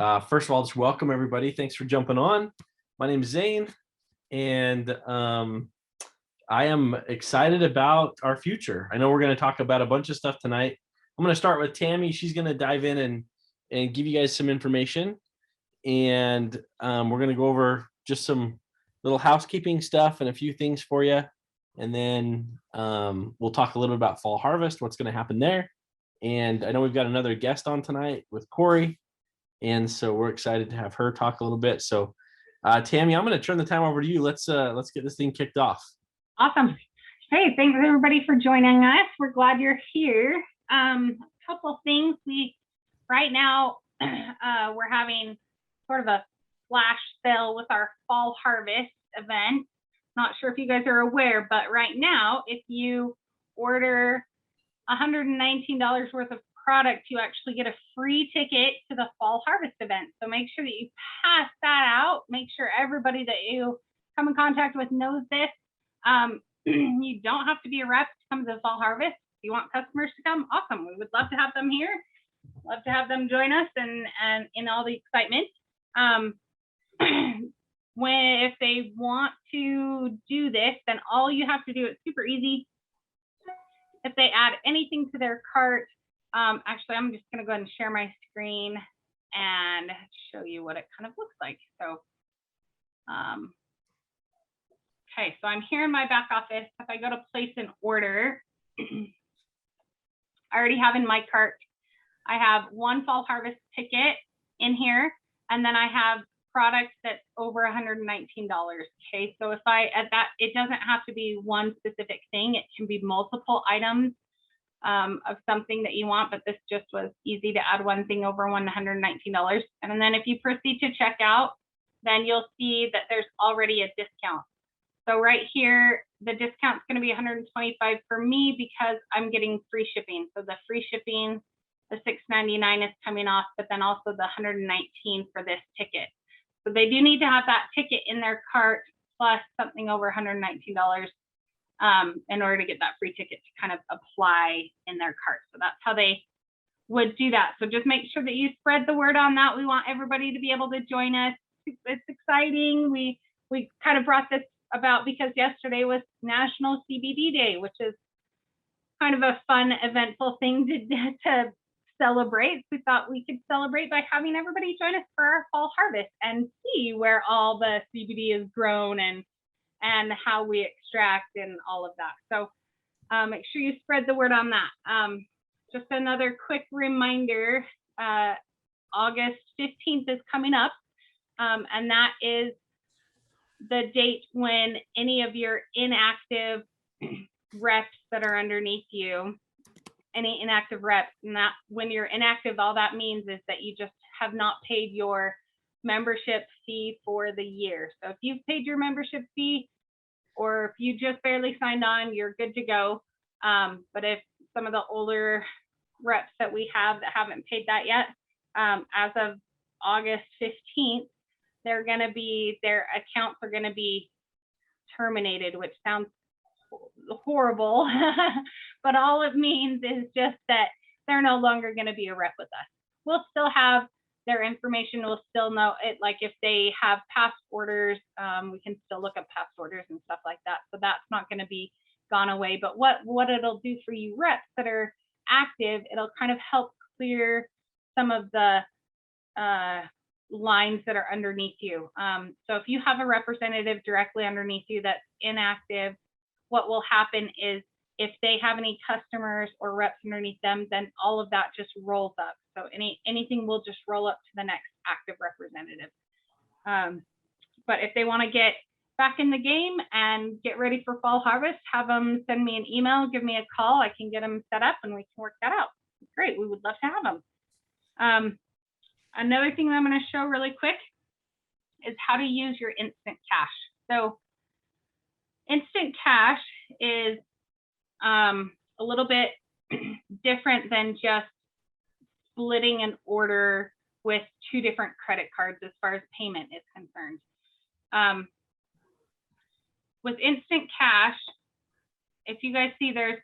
First of all, just welcome everybody. Thanks for jumping on. My name is Zane, and I am excited about our future. I know we're going to talk about a bunch of stuff tonight. I'm going to start with Tammy. She's going to dive in and give you guys some information, and we're going to go over just some little housekeeping stuff and a few things for you, and then we'll talk a little bit about fall harvest, what's going to happen there. And I know we've got another guest on tonight with Corey. And so we're excited to have her talk a little bit. So Tammy, I'm going to turn the time over to you. Let's get this thing kicked off. Awesome. Hey, thanks everybody for joining us. We're glad you're here. A couple things. Right now we're having sort of a flash sale with our fall harvest event. Not sure if you guys are aware, but right now, if you order $119 worth of product, you actually get a free ticket to the fall harvest event. So make sure that you pass that out. Make sure everybody that you come in contact with knows this. You don't have to be a rep to come to the fall harvest. If you want customers to come, awesome. We would love to have them here. Love to have them join us and in all the excitement. If they want to do this, then all you have to do, it's super easy. If they add anything to their cart, actually, I'm just going to go ahead and share my screen and show you what it kind of looks like. So, okay, so I'm here in my back office. If I go to place an order, I already have in my cart, I have one fall harvest ticket in here, and then I have product that's over $119. Okay, so if I add that, it doesn't have to be one specific thing. It can be multiple items of something that you want, but this just was easy to add one thing over $119. And then if you proceed to check out, then you'll see that there's already a discount. So right here, the discount's going to be $125 for me because I'm getting free shipping. So the free shipping, the $6.99 is coming off, but then also the $119 for this ticket. So they do need to have that ticket in their cart plus something over $119 in order to get that free ticket to kind of apply in their cart. So that's how they would do that. So just make sure that you spread the word on that. We want everybody to be able to join us. It's exciting. We kind of brought this about because yesterday was National CBD Day, which is kind of a fun, eventful thing to celebrate. We thought we could celebrate by having everybody join us for our fall harvest and see where all the CBD is grown and how we extract and all of that. So make sure you spread the word on that. Just another quick reminder, August 15th is coming up, and that is the date when any of your inactive reps that are underneath you, any inactive reps, and that when you're inactive, all that means is that you just have not paid your membership fee for the year. So if you've paid your membership fee or if you just barely signed on, you're good to go. But if some of the older reps that we have that haven't paid that yet, as of August 15th, their accounts are going to be terminated, which sounds horrible, but all it means is just that they're no longer going to be a rep with us. We'll still have their information. We'll still know it. Like if they have past orders, we can still look up past orders and stuff like that. So that's not going to be gone away. But what it'll do for you reps that are active, it'll kind of help clear some of the lines that are underneath you. So if you have a representative directly underneath you that's inactive, what will happen is if they have any customers or reps underneath them, then all of that just rolls up. So anything will just roll up to the next active representative. But if they want to get back in the game and get ready for fall harvest, have them send me an email, give me a call. I can get them set up and we can work that out. Great, we would love to have them. Another thing that I'm going to show really quick is how to use your instant cash. So instant cash is a little bit different than just splitting an order with two different credit cards as far as payment is concerned. With instant cash, if you guys see there's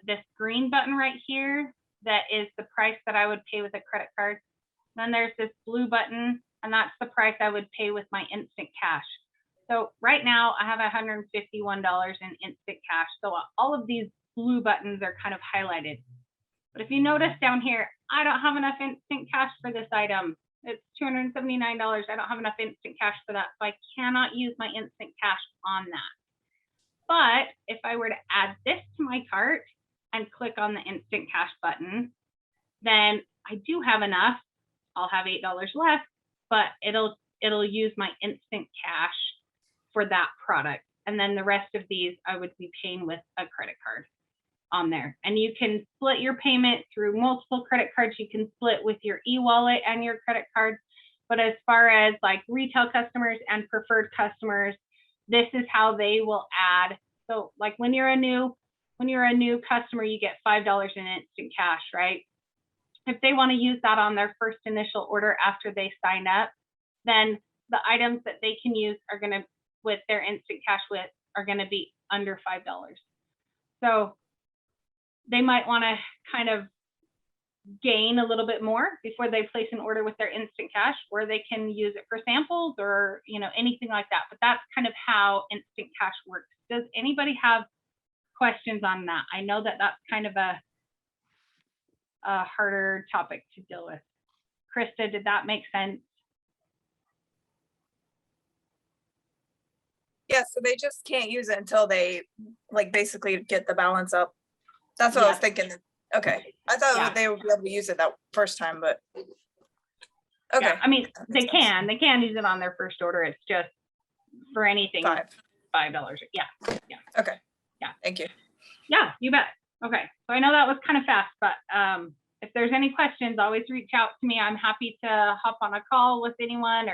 this green button right here that is the price that I would pay with a credit card. Then there's this blue button, and that's the price I would pay with my instant cash. So right now I have $151 in instant cash. So all of these blue buttons are kind of highlighted. But if you notice down here, I don't have enough instant cash for this item. It's $279. I don't have enough instant cash for that. So I cannot use my instant cash on that. But if I were to add this to my cart and click on the instant cash button, then I do have enough. I'll have $8 left, but it'll use my instant cash for that product. And then the rest of these I would be paying with a credit card on there. And you can split your payment through multiple credit cards. You can split with your e-wallet and your credit card. But as far as like retail customers and preferred customers, this is how they will add. So like when you're a new customer, you get $5 in instant cash, right? If they want to use that on their first initial order after they sign up, then the items that they can use are going to, with their instant cash with, are going to be under $5. So they might want to kind of gain a little bit more before they place an order with their instant cash, where they can use it for samples or, you know, anything like that. But that's kind of how instant cash works. Does anybody have questions on that? I know that that's kind of a harder topic to deal with. Krista, did that make sense? Yeah, so they just can't use it until they like basically get the balance up. That's what I was thinking. Okay, I thought they would be able to use it that first time, but okay. Yeah, I mean, they can use it on their first order. It's just for anything $5. Yeah. Okay. Yeah. Thank you. Yeah, you bet. Okay, so I know that was kind of fast, but if there's any questions, always reach out to me. I'm happy to hop on a call with anyone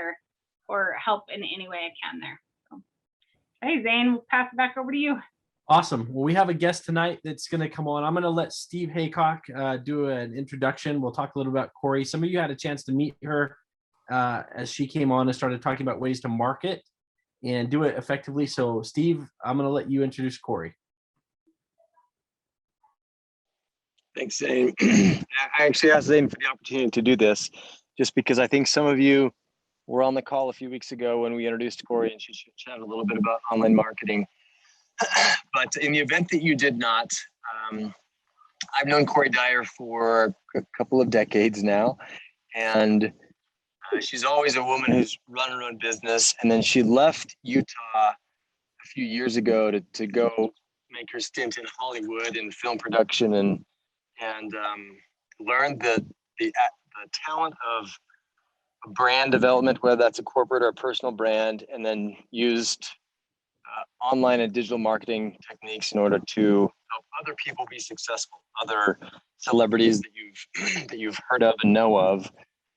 or help in any way I can there. So, hey, Zane, we'll pass it back over to you. Awesome. Well, we have a guest tonight that's going to come on. I'm going to let Steve Haycock do an introduction. We'll talk a little about Corey. Some of you had a chance to meet her as she came on and started talking about ways to market and do it effectively. So, Steve, I'm going to let you introduce Corey. Thanks, Zane. I actually asked Zane for the opportunity to do this just because I think some of you were on the call a few weeks ago when we introduced Corey and she chatted a little bit about online marketing. But in the event that you did not, I've known Corey Dyer for a couple of decades now, and she's always a woman who's run her own business. And then she left Utah a few years ago to go make her stint in Hollywood in film production and learned the talent of brand development, whether that's a corporate or a personal brand, and then used online and digital marketing techniques in order to help other people be successful, other celebrities that you've heard of and know of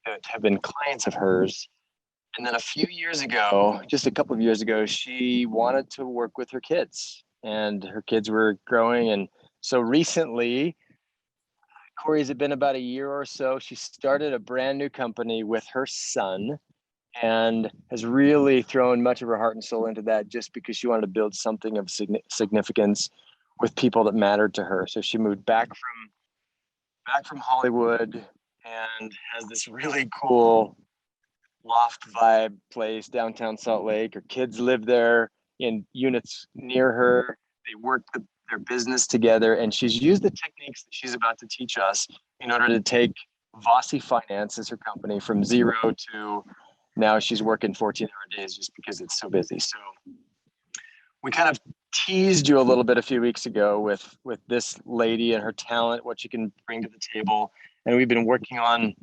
that have been clients of hers. And then a few years ago, just a couple of years ago, she wanted to work with her kids, and her kids were growing. And so recently, Corey, has it been about a year or so, she started a brand new company with her son and has really thrown much of her heart and soul into that just because she wanted to build something of significance with people that mattered to her. So she moved back from Hollywood and has this really cool loft vibe place downtown Salt Lake. Her kids live there in units near her. They work their business together, and she's used the techniques that she's about to teach us in order to take Vossi Finance as her company from zero to now she's working 14-hour days just because it's so busy. So we kind of teased you a little bit a few weeks ago with this lady and her talent, what she can bring to the table. And we've been working on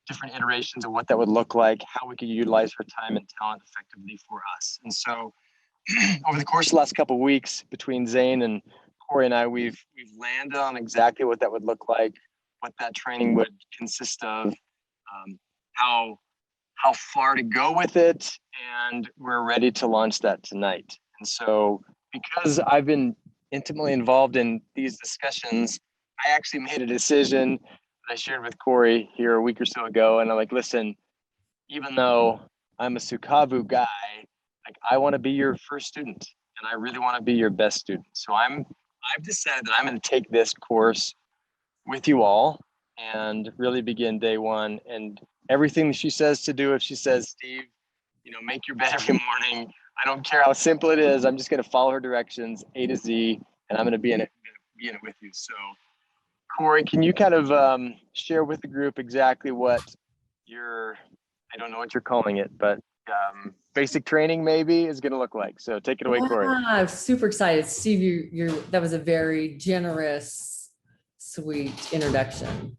different iterations of what that would look like, how we could utilize her time and talent effectively for us. And so over the course of the last couple of weeks between Zane and Corey and I, we've landed on exactly what that would look like, what that training would consist of, how far to go with it, and we're ready to launch that tonight. And so because I've been intimately involved in these discussions, I actually made a decision that I shared with Corey here a week or so ago. And I'm like, listen, even though I'm a Sukavu guy, like I want to be your first student and I really want to be your best student. So I've decided that I'm going to take this course with you all and really begin day one. And everything she says to do, if she says, Steve, make your bed every morning, I don't care how simple it is, I'm just going to follow her directions A to Z, and I'm going to be in it with you. So Corey, can you kind of share with the group exactly what I don't know what you're calling it, but basic training maybe is going to look like. So take it away, Corey. I'm super excited. Steve, that was a very generous, sweet introduction.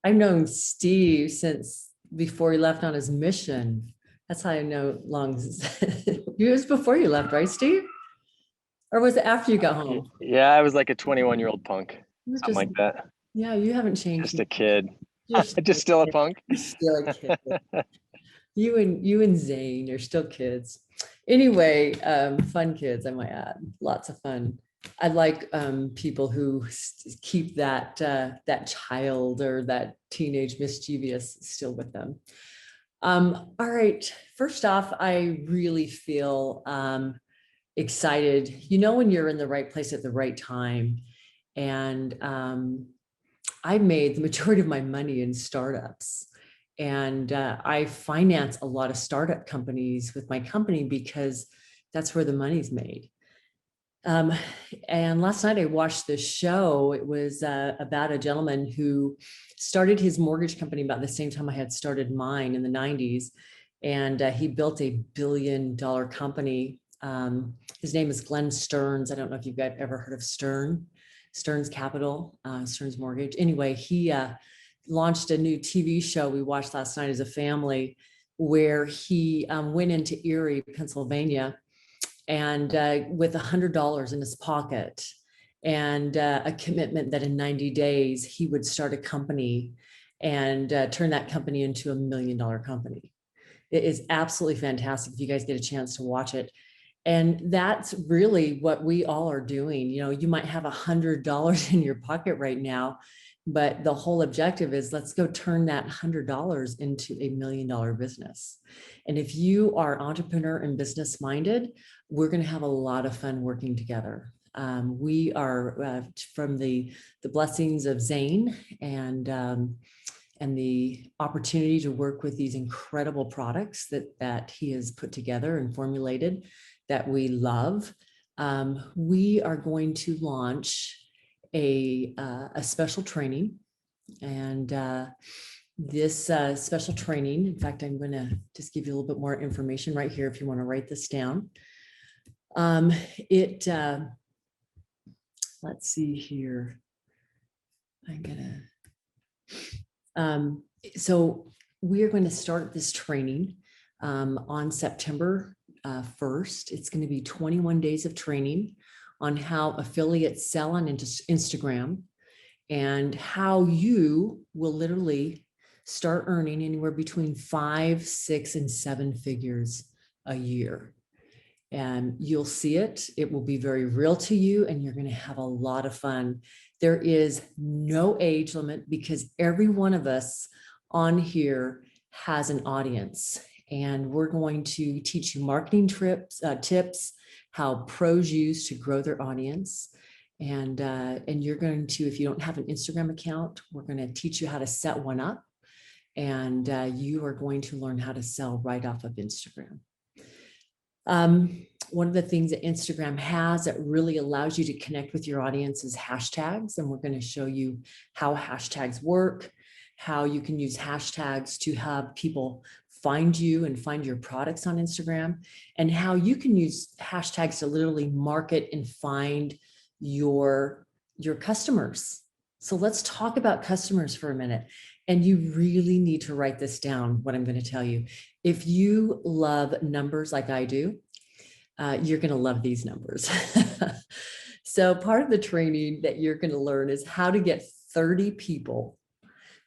I've known Steve since before he left on his mission. That's how I know long. It was before you left, right, Steve? Or was it after you got home? Yeah, I was like a 21-year-old punk, something like that. Yeah, you haven't changed. Just a kid. Just still a punk. You're still a kid. You and Zane are still kids. Anyway, fun kids, I might add. Lots of fun. I like people who keep that child or that teenage mischievous still with them. All right. First off, I really feel excited. When you're in the right place at the right time. And I made the majority of my money in startups. And I finance a lot of startup companies with my company because that's where the money's made. And last night I watched this show. It was about a gentleman who started his mortgage company about the same time I had started mine in the 90s. And he built a $1 billion company. His name is Glenn Stearns. I don't know if you've ever heard of Stearns Capital, Stearns Mortgage. Anyway, he launched a new TV show we watched last night as a family where he went into Erie, Pennsylvania, and with $100 in his pocket and a commitment that in 90 days he would start a company and turn that company into $1 million company. It is absolutely fantastic if you guys get a chance to watch it. And that's really what we all are doing. You might have $100 in your pocket right now, but the whole objective is let's go turn that $100 into $1 million business. And if you are entrepreneur and business minded, we're going to have a lot of fun working together. We are from the blessings of Zane and the opportunity to work with these incredible products that he has put together and formulated that we love. We are going to launch a special training, and this special training, in fact, I'm going to just give you a little bit more information right here if you want to write this down. Let's see here. So we are going to start this training on September 1st. It's going to be 21 days of training on how affiliates sell on Instagram and how you will literally start earning anywhere between 5, 6, and 7 figures a year. And you'll see it. It will be very real to you, and you're going to have a lot of fun. There is no age limit because every one of us on here has an audience. And we're going to teach you marketing tips, how pros use to grow their audience. And you're going to, if you don't have an Instagram account, we're going to teach you how to set one up. And you are going to learn how to sell right off of Instagram. One of the things that Instagram has that really allows you to connect with your audience is hashtags. And we're going to show you how hashtags work, how you can use hashtags to have people find you and find your products on Instagram, and how you can use hashtags to literally market and find your customers. So let's talk about customers for a minute. And you really need to write this down, what I'm going to tell you. If you love numbers like I do, you're going to love these numbers. So part of the training that you're going to learn is how to get 30 people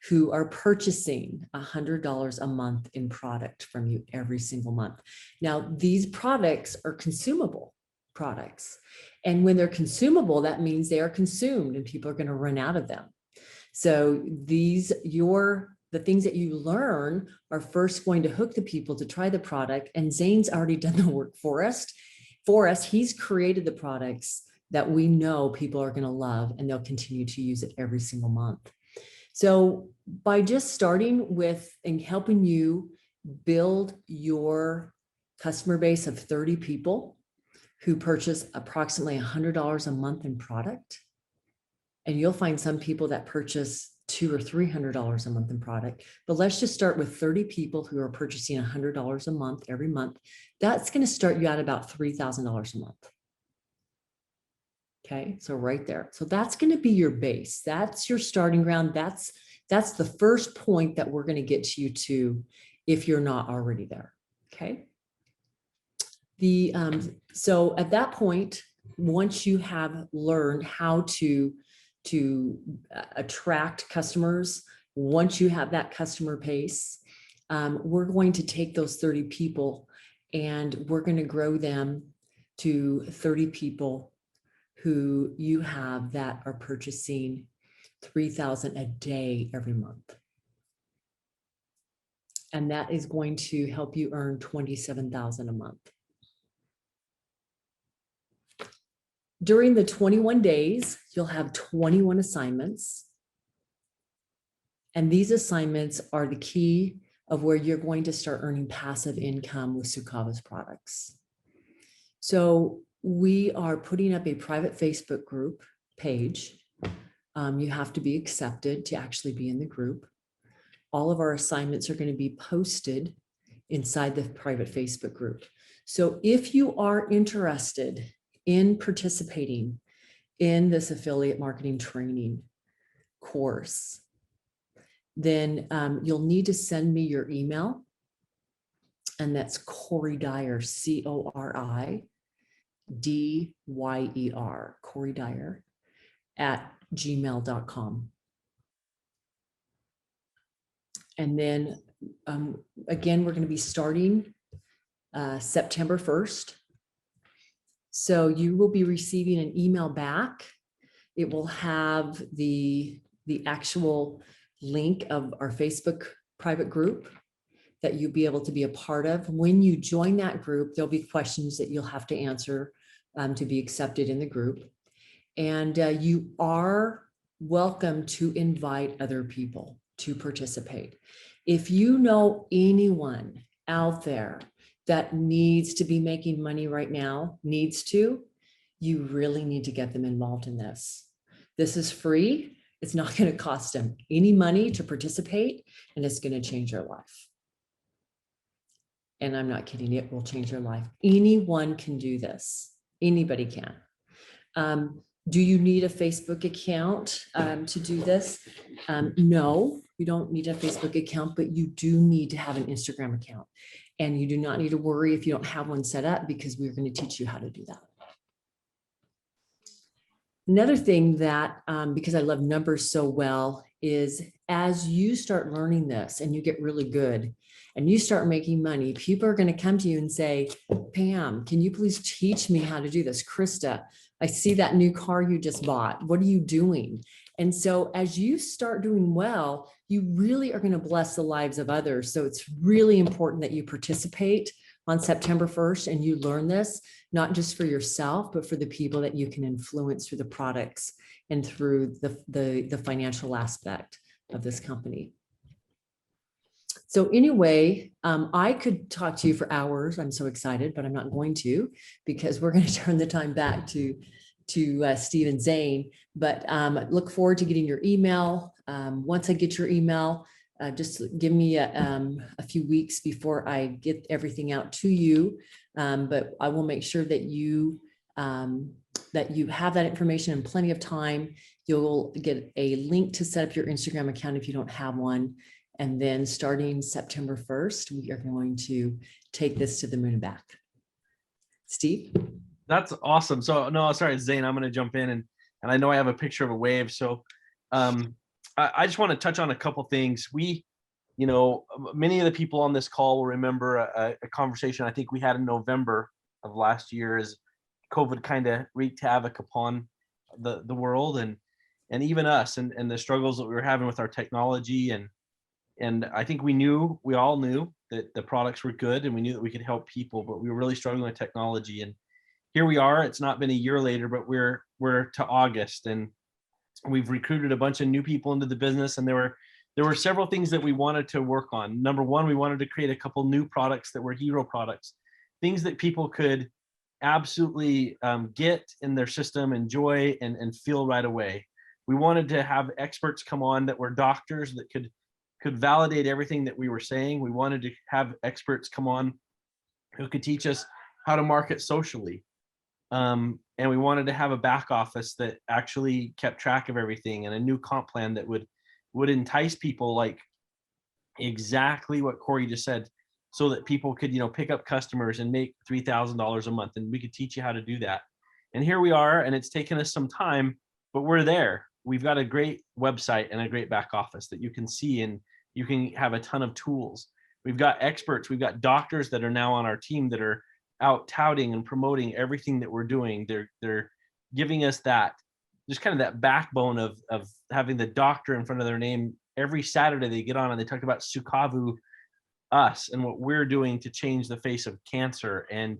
who are purchasing $100 a month in product from you every single month. Now, these products are consumable products. And when they're consumable, that means they are consumed and people are going to run out of them. So the things that you learn are first going to hook the people to try the product. And Zane's already done the work for us. He's created the products that we know people are going to love, and they'll continue to use it every single month. So by just starting with and helping you build your customer base of 30 people who purchase approximately $100 a month in product, and you'll find some people that purchase $200 or $300 a month in product, but let's just start with 30 people who are purchasing $100 a month every month. That's going to start you at about $3,000 a month. Okay, so right there. So that's going to be your base. That's your starting ground. That's the first point that we're going to get you to if you're not already there. Okay. So at that point, once you have learned how to attract customers, once you have that customer base, we're going to take those 30 people and we're going to grow them to 30 people who you have that are purchasing $3,000 a day every month. And that is going to help you earn $27,000 a month. During the 21 days, you'll have 21 assignments. And these assignments are the key of where you're going to start earning passive income with Sukava's products. So we are putting up a private Facebook group page. You have to be accepted to actually be in the group. All of our assignments are going to be posted inside the private Facebook group. So if you are interested in participating in this affiliate marketing training course, then you'll need to send me your email. And that's Cori Dyer, CORIDYER, Cori Dyer at gmail.com. And then again, we're going to be starting September 1st. So you will be receiving an email back. It will have the actual link of our Facebook private group that you'll be able to be a part of. When you join that group, there'll be questions that you'll have to answer to be accepted in the group. And you are welcome to invite other people to participate. If you know anyone out there that needs to be making money right now, you really need to get them involved in this. This is free. It's not going to cost them any money to participate, and it's going to change your life. And I'm not kidding, it will change your life. Anyone can do this. Anybody can. Do you need a Facebook account to do this? No, you don't need a Facebook account, but you do need to have an Instagram account. And you do not need to worry if you don't have one set up, because we're going to teach you how to do that. Another thing that, because I love numbers so well, is as you start learning this and you get really good and you start making money, people are going to come to you and say, Pam, can you please teach me how to do this? Krista, I see that new car you just bought. What are you doing? And so as you start doing well, you really are going to bless the lives of others. So it's really important that you participate on September 1st and you learn this, not just for yourself, but for the people that you can influence through the products and through the financial aspect of this company. So anyway, I could talk to you for hours. I'm so excited, but I'm not going to, because we're going to turn the time back to Steve and Zane. But look forward to getting your email. Once I get your email, just give me a few weeks before I get everything out to you. But I will make sure that you have that information in plenty of time. You'll get a link to set up your Instagram account if you don't have one. And then starting September 1st, we are going to take this to the moon and back. Steve? That's awesome. So no, sorry, Zane, I'm going to jump in and I know I have a picture of a wave. So I just want to touch on a couple things. We, many of the people on this call will remember a conversation I think we had in November of last year as COVID kind of wreaked havoc upon the world and even us and the struggles that we were having with our technology. And I think we all knew that the products were good and we knew that we could help people, but we were really struggling with technology. And here we are. It's not been a year later, but we're to August, and it's We've recruited a bunch of new people into the business, and there were several things that we wanted to work on. Number one, we wanted to create a couple new products that were hero products, things that people could absolutely get in their system, enjoy, and feel right away. We wanted to have experts come on that were doctors that could validate everything that we were saying. We wanted to have experts come on who could teach us how to market socially. And we wanted to have a back office that actually kept track of everything, and a new comp plan that would entice people, like exactly what Corey just said, so that people could, pick up customers and make $3,000 a month. And we could teach you how to do that. And here we are, and it's taken us some time, but we're there. We've got a great website and a great back office that you can see, and you can have a ton of tools. We've got experts, we've got doctors that are now on our team that are out touting and promoting everything that we're doing. They're giving us that, just kind of that backbone of having the doctor in front of their name. Every Saturday they get on and they talk about Sukavu, us, and what we're doing to change the face of cancer and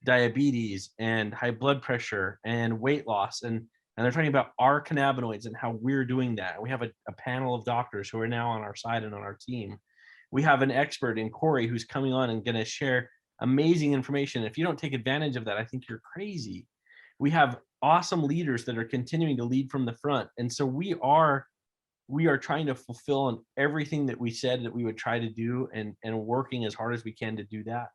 diabetes and high blood pressure and weight loss. And they're talking about our cannabinoids and how we're doing that. We have a panel of doctors who are now on our side and on our team. We have an expert in Corey who's coming on and going to share amazing information. If you don't take advantage of that, I think you're crazy. We have awesome leaders that are continuing to lead from the front. And so we are trying to fulfill on everything that we said that we would try to do, and working as hard as we can to do that.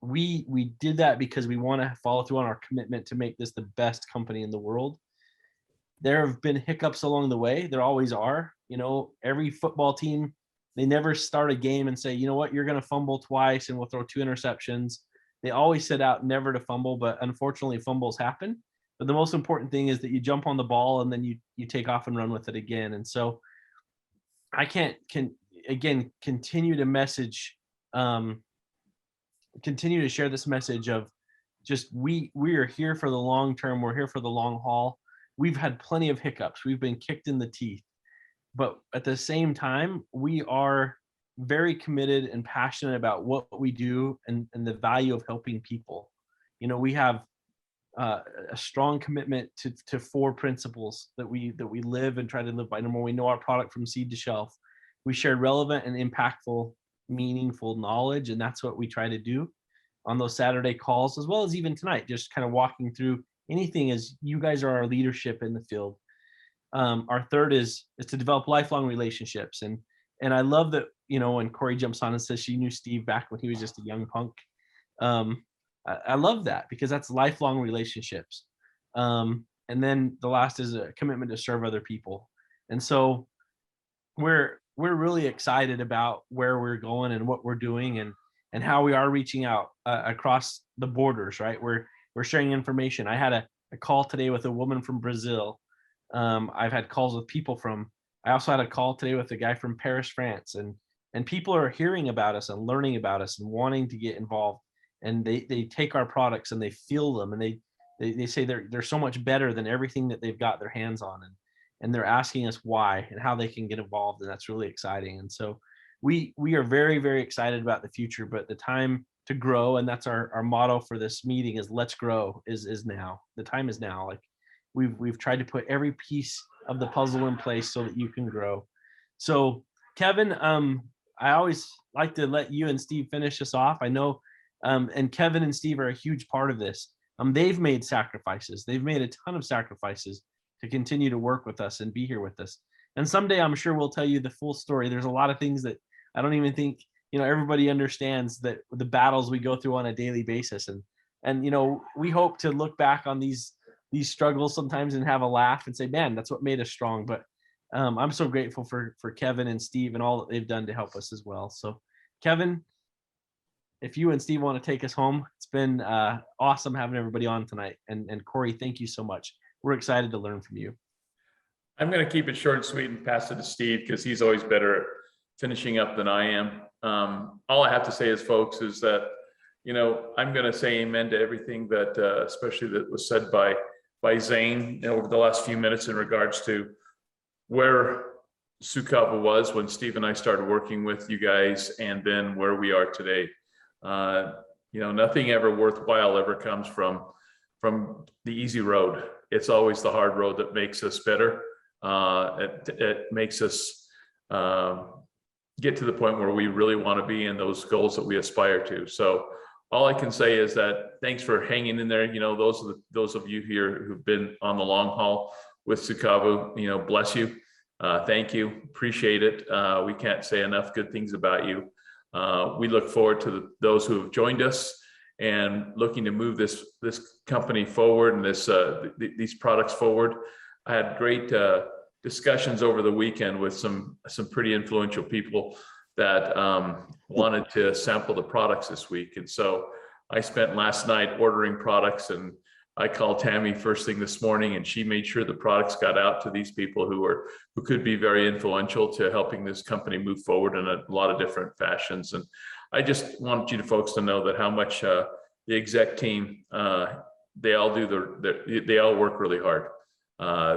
We did that because we want to follow through on our commitment to make this the best company in the world. There have been hiccups along the way. There always are. Every football team, they never start a game and say, you know what, you're going to fumble twice and we'll throw 2 interceptions. They always set out never to fumble, but unfortunately fumbles happen. But the most important thing is that you jump on the ball and then you take off and run with it again. And so I can continue to message, continue to share this message of just we are here for the long term. We're here for the long haul. We've had plenty of hiccups. We've been kicked in the teeth. But at the same time, we are very committed and passionate about what we do and the value of helping people. We have a strong commitment to 4 principles that we live and try to live by. Number one, we know our product from seed to shelf. We share relevant and impactful, meaningful knowledge, and that's what we try to do on those Saturday calls, as well as even tonight, just kind of walking through anything as you guys are our leadership in the field. Our third is to develop lifelong relationships. And I love that, when Corey jumps on and says she knew Steve back when he was just a young punk. I love that, because that's lifelong relationships. And then the last is a commitment to serve other people. And so we're really excited about where we're going and what we're doing, and how we are reaching out across the borders, right? We're sharing information. I had a call today with a woman from Brazil. I've had calls with people I also had a call today with a guy from Paris, France, and people are hearing about us and learning about us and wanting to get involved. And they take our products and they feel them, and they say they're so much better than everything that they've got their hands on, and they're asking us why and how they can get involved, and that's really exciting. And so we are very, very excited about the future, but the time to grow, and that's our motto for this meeting, is let's grow, is now. The time is now. Like we've tried to put every piece of the puzzle in place so that you can grow. So Kevin, I always like to let you and Steve finish us off. I know, and Kevin and Steve are a huge part of this. They've made sacrifices. They've made a ton of sacrifices to continue to work with us and be here with us. And someday I'm sure we'll tell you the full story. There's a lot of things that I don't even think, everybody understands, that the battles we go through on a daily basis. And we hope to look back on these struggles sometimes and have a laugh and say, man, that's what made us strong. But I'm so grateful for Kevin and Steve and all that they've done to help us as well. So Kevin, if you and Steve want to take us home, it's been awesome having everybody on tonight. And Corey, thank you so much. We're excited to learn from you. I'm going to keep it short and sweet and pass it to Steve, because he's always better at finishing up than I am. All I have to say is, folks, is that, I'm going to say amen to everything that, especially that was said by Zane over the last few minutes in regards to where Sukavu was when Steve and I started working with you guys, and then where we are today. Nothing ever worthwhile ever comes from the easy road. it's always the hard road that makes us better. It makes us get to the point where we really want to be in those goals that we aspire to. So all I can say is that thanks for hanging in there. You know, those of you here who've been on the long haul with Sukabo, you know, bless you. Thank you. Appreciate it. We can't say enough good things about you. We look forward to those who have joined us and looking to move this company forward and these products forward. I had great discussions over the weekend with some pretty influential people that wanted to sample the products this week. And so I spent last night ordering products, and I called Tammy first thing this morning, and she made sure the products got out to these people who could be very influential to helping this company move forward in a lot of different fashions. And I just want you folks to know that how much the exec team, they all they all work really hard.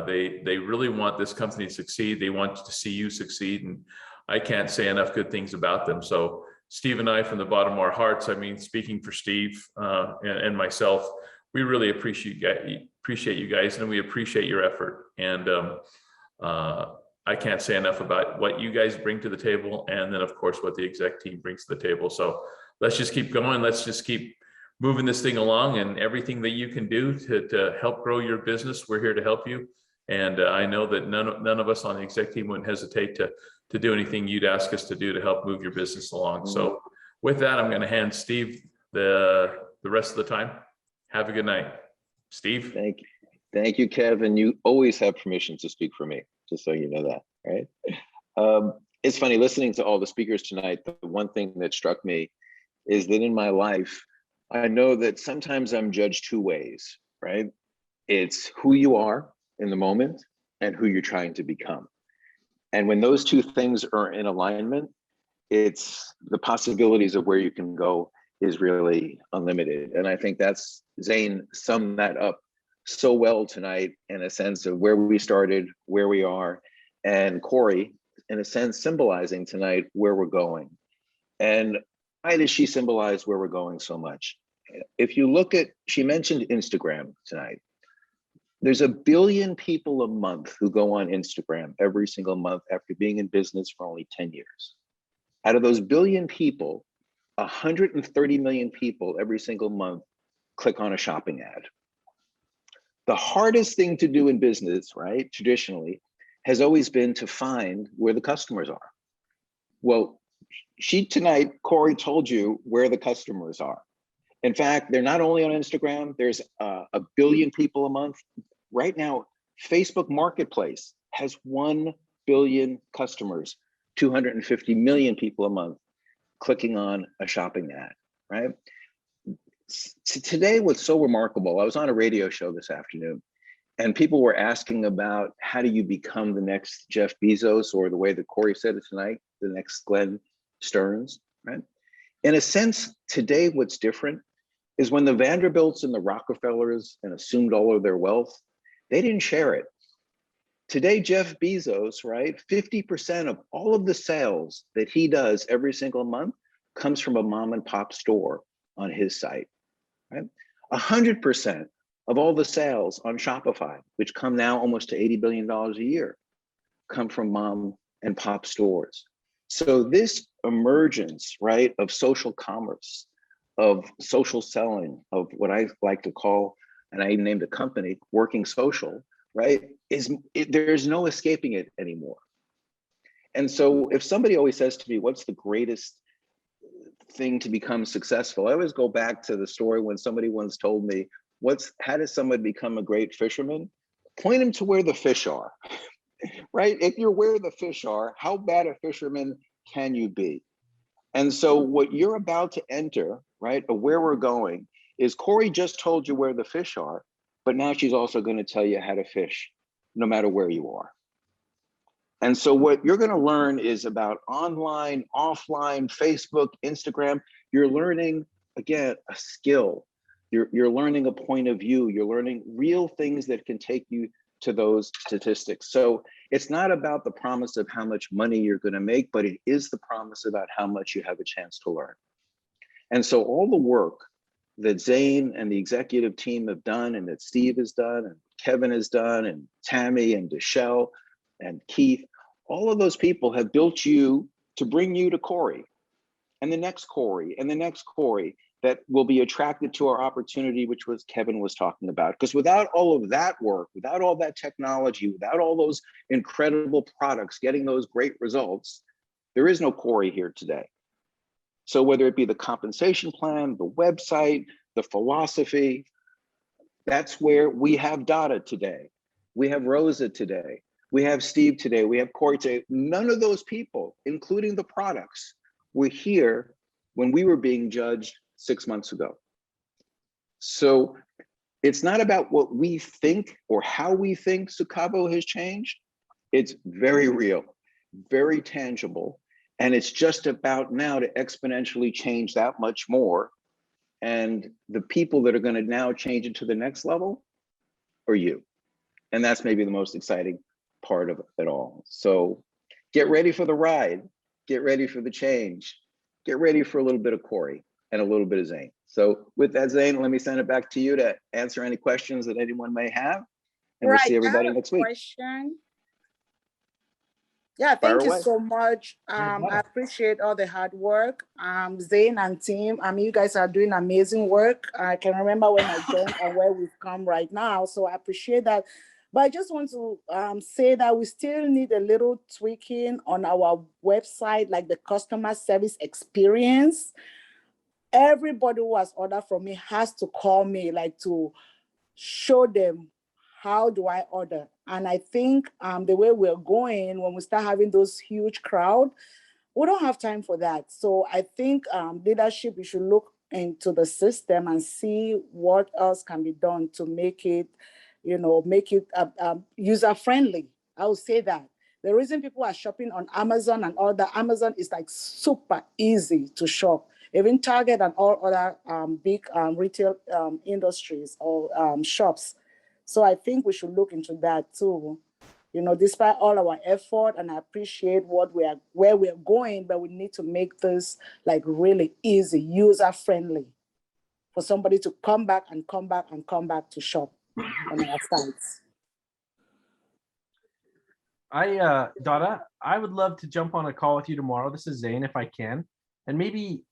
They really want this company to succeed. They want to see you succeed, and I can't say enough good things about them. So Steve and I, from the bottom of our hearts, I mean, speaking for Steve and myself, we really appreciate you guys, and we appreciate your effort. And I can't say enough about what you guys bring to the table, and then of course what the exec team brings to the table. So let's just keep going. Let's just keep moving this thing along, and everything that you can do to help grow your business, we're here to help you. And I know that none of us on the exec team wouldn't hesitate to do anything you'd ask us to do to help move your business along. So with that, I'm going to hand Steve the rest of the time. Have a good night, Steve. Thank you, Kevin. You always have permission to speak for me, just so you know that, right? It's funny listening to all the speakers tonight. The one thing that struck me is that in my life, I know that sometimes I'm judged two ways, right? It's who you are in the moment and who you're trying to become. And when those two things are in alignment, it's the possibilities of where you can go is really unlimited. And I think that's, Zane summed that up so well tonight, in a sense of where we started, where we are, and Corey, in a sense, symbolizing tonight where we're going. And why does she symbolize where we're going so much? If you look at, she mentioned Instagram tonight. There's 1 billion people a month who go on Instagram every single month after being in business for only 10 years. Out of those billion people, 130 million people every single month click on a shopping ad. The hardest thing to do in business, right, traditionally, has always been to find where the customers are. Well, tonight, Corey told you where the customers are. In fact, they're not only on Instagram, there's 1 billion people a month. Right now, Facebook Marketplace has 1 billion customers, 250 million people a month clicking on a shopping ad, right? Today, what's so remarkable, I was on a radio show this afternoon, and people were asking about how do you become the next Jeff Bezos, or the way that Corey said it tonight, the next Glenn Stearns, right? In a sense, today, what's different is when the Vanderbilts and the Rockefellers and assumed all of their wealth, they didn't share it. Today, Jeff Bezos, right, 50% of all of the sales that he does every single month comes from a mom and pop store on his site, right? 100% of all the sales on Shopify, which come now almost to $80 billion a year, come from mom and pop stores. So this emergence, right, of social commerce, of social selling, of what I like to call, and I named a company, Working Social, right, there's no escaping it anymore. And so if somebody always says to me, what's the greatest thing to become successful? I always go back to the story when somebody once told me, how does somebody become a great fisherman? Point them to where the fish are, right? If you're where the fish are, how bad a fisherman can you be? And so what you're about to enter, right, or where we're going, is Corey just told you where the fish are, but now she's also going to tell you how to fish no matter where you are. And so what you're going to learn is about online, offline, Facebook, Instagram. You're learning, again, a skill. You're learning a point of view. You're learning real things that can take you to those statistics. So it's not about the promise of how much money you're going to make, but it is the promise about how much you have a chance to learn. And so all the work that Zane and the executive team have done, and that Steve has done, and Kevin has done, and Tammy and Deshelle and Keith, all of those people have built you to bring you to Corey and the next Corey and the next Corey that will be attracted to our opportunity, which was Kevin was talking about. Because without all of that work, without all that technology, without all those incredible products getting those great results, there is no Corey here today. So whether it be the compensation plan, the website, the philosophy, that's where we have Dada today. We have Rosa today. We have Steve today. We have Corey today. None of those people, including the products, were here when we were being judged 6 months ago. So it's not about what we think or how we think Sukabo has changed. It's very real, very tangible. And it's just about now to exponentially change that much more. And the people that are going to now change it to the next level are you. And that's maybe the most exciting part of it all. So get ready for the ride, get ready for the change, get ready for a little bit of Corey and a little bit of Zane. So with that, Zane, let me send it back to you to answer any questions that anyone may have. And we'll see everybody next week. Question. Yeah, Fire thank you away. so much. I appreciate all the hard work. Zane and team, you guys are doing amazing work. I can remember when I joined and where we've come right now. So I appreciate that. But I just want to say that we still need a little tweaking on our website, like the customer service experience. Everybody who has ordered from me has to call me, like to show them how do I order. And I think the way we're going, when we start having those huge crowd, we don't have time for that. So I think leadership, we should look into the system and see what else can be done to make it, make it user friendly. I would say that. The reason people are shopping on Amazon and all that, Amazon is like super easy to shop. Even Target and all other big retail industries or shops. So I think we should look into that too. Despite all our effort, and I appreciate where we're going, but we need to make this like really easy, user friendly, for somebody to come back and come back and come back to shop on our sites. Dada, I would love to jump on a call with you tomorrow. This is Zane, if I can, and maybe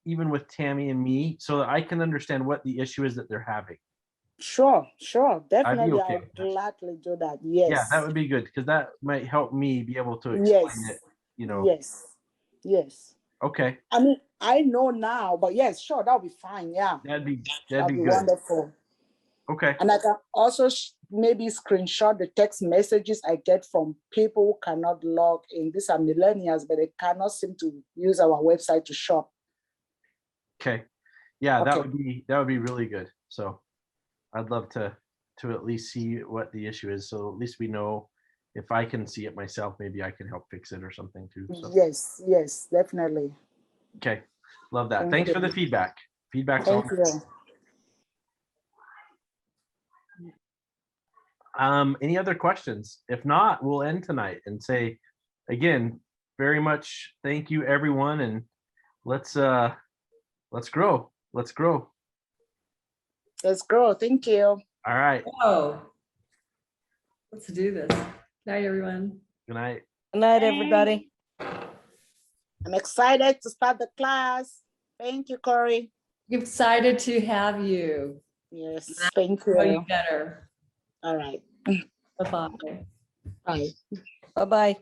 even with Tammy and me, so that I can understand what the issue is that they're having. Sure, definitely. Okay. I would gladly do that. Yes. Yeah, that would be good, because that might help me be able to explain it. Yes. Okay. I know now, but yes, sure, that'll be fine. Yeah. That'd be good. Wonderful. Okay. And I can also maybe screenshot the text messages I get from people who cannot log in. These are millennials, but they cannot seem to use our website to shop. Okay. Yeah, Okay. that would be really good. So I'd love to at least see what the issue is. So at least we know, if I can see it myself, maybe I can help fix it or something too. So. Yes, definitely. Okay. Love that. Thank Thanks you. for the feedback. Feedback's Thank on. you. Any other questions? If not, we'll end tonight and say, again, very much thank you, everyone, and let's grow. Let's grow. Let's grow. Thank you. All right. Oh, let's do this. Night, everyone. Good night. Good night, everybody. I'm excited to start the class. Thank you, Corey. Excited to have you. Yes, thank Know you you. better. All right. Bye-bye. Bye. Bye-bye.